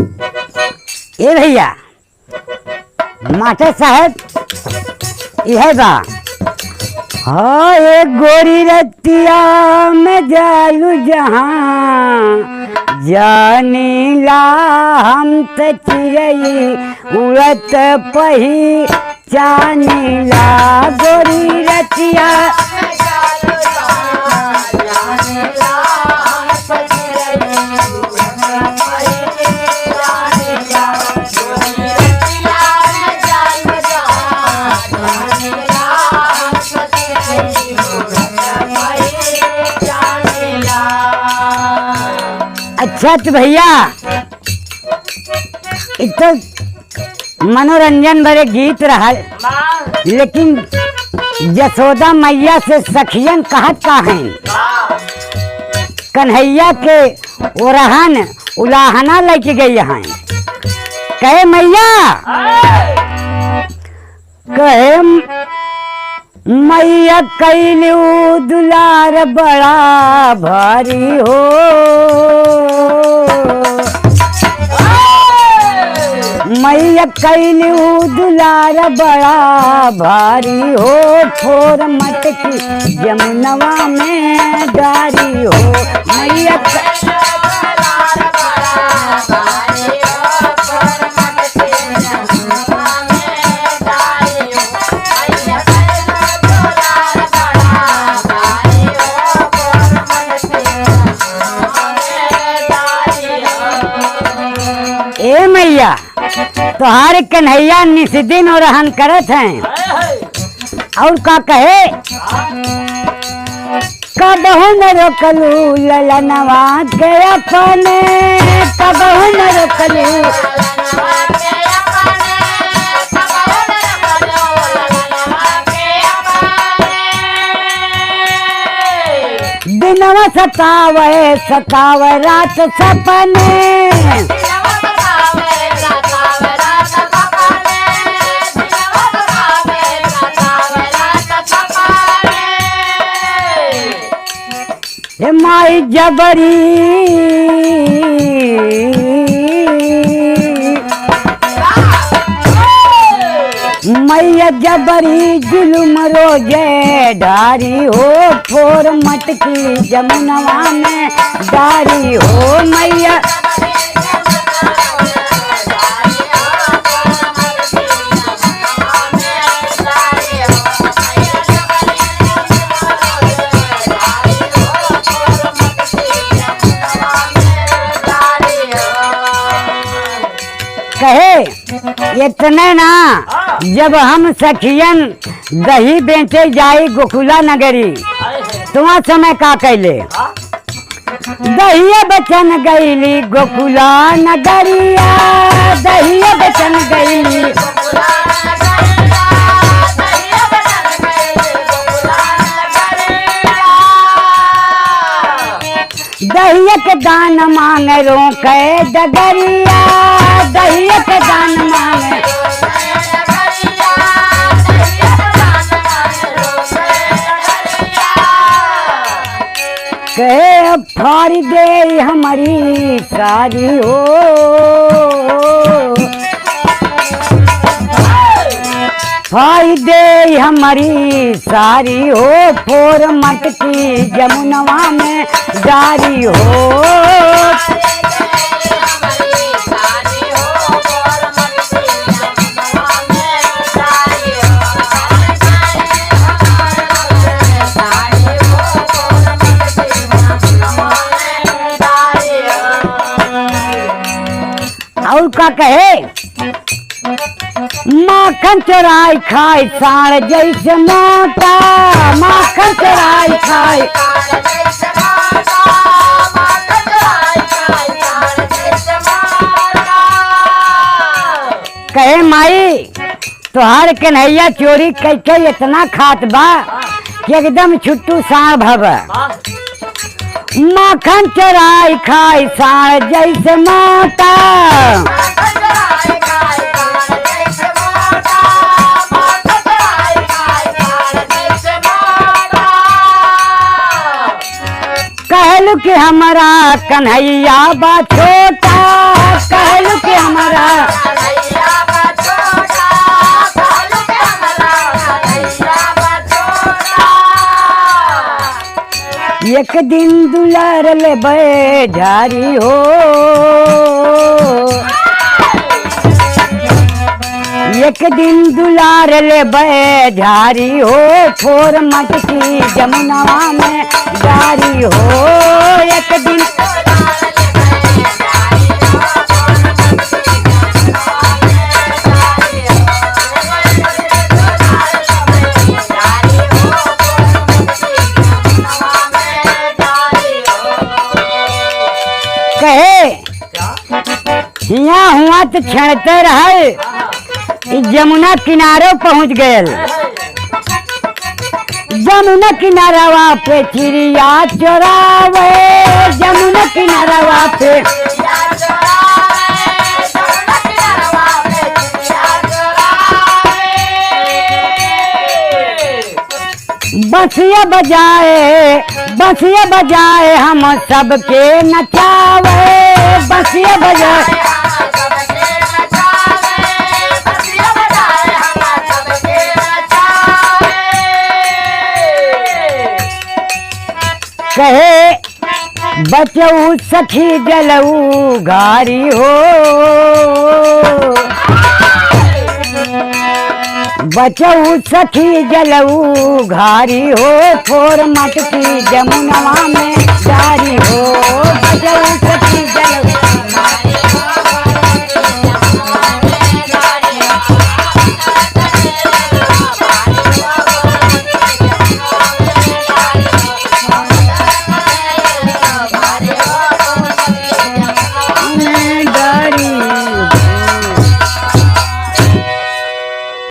ए भैया मास्टर साहब यह बा हाँ एक गोरी रतिया में जालू जहाँ जानीला हम त चिरई उड़त पही चानीला गोरी रतिया अच्छा तो भैया इतो मनोरंजन भरे गीत रहा, लेकिन यशोदा मैया से सखियन कहत का हैं कन्हैया के ओरहन उलाहना लेके गई हैं। कहे मैया कहे मैया कैलू दुलार बड़ा भारी हो मैया कैलू दुलार बड़ा भारी हो फोर मटकी जमुनवा में डारी हो मैया ए मैया तोहार कन्हैया निस्दिन और रहन करत हैं और का कहे कबहू न रोकलू ललनवा के अपने कबहू न रोकलू दिनवा सतावे सतावे रात सपने माई जबरी मैया जबरी जुलुम रोजे डारी हो फोर मटकी जमुनवा में डारी हो मैया कहे इतने ना जब हम सखियन दही बेचे जाई गोकुला नगरी तुआ समय का कैले दहिया बचन गईली गोकुला नगरिया दहिया बचन गईली दहिया के दान मांगे रोके डगरिया दहिया के दान मांगे कहे फाड़ी दे हमारी सारी हो फाड़ी दे हमारी सारी हो फोर मटकी जमुनवा में जारी हो और का कहे माखन चोराई खाए साड़ जैसे मोटा माखन चोराई खाए कहे माई तोहार कन्हैया चोरी कैके इतना खात बा कि एकदम छुट्टू साढ़ भव। माखन चराई खाई साढ़ जैसे मोटा। कहलू कि हमारा कन्हैया बा छोटा, कहलू कि हमारा एक दिन दुलार ले बे झारी हो, एक दिन दुलार ले बे झारी हो, फोर मटकी जमुनवा में जारी हो। एक दिन कहे यहाँ हुआ तो छेड़ते रहे। जमुना किनारे पहुंच गए। जमुना किनारवा पे चिड़िया चोरावे, जमुना किनारवा पे बसिया बजाए, बसिया बजाए हम सबके नचावे, बसिया बजाए कहे बचऊ सखी जलऊ घारी हो, बचऊ सखी जलऊ घारी हो, फोर मटकी जमुनवा में जारी हो।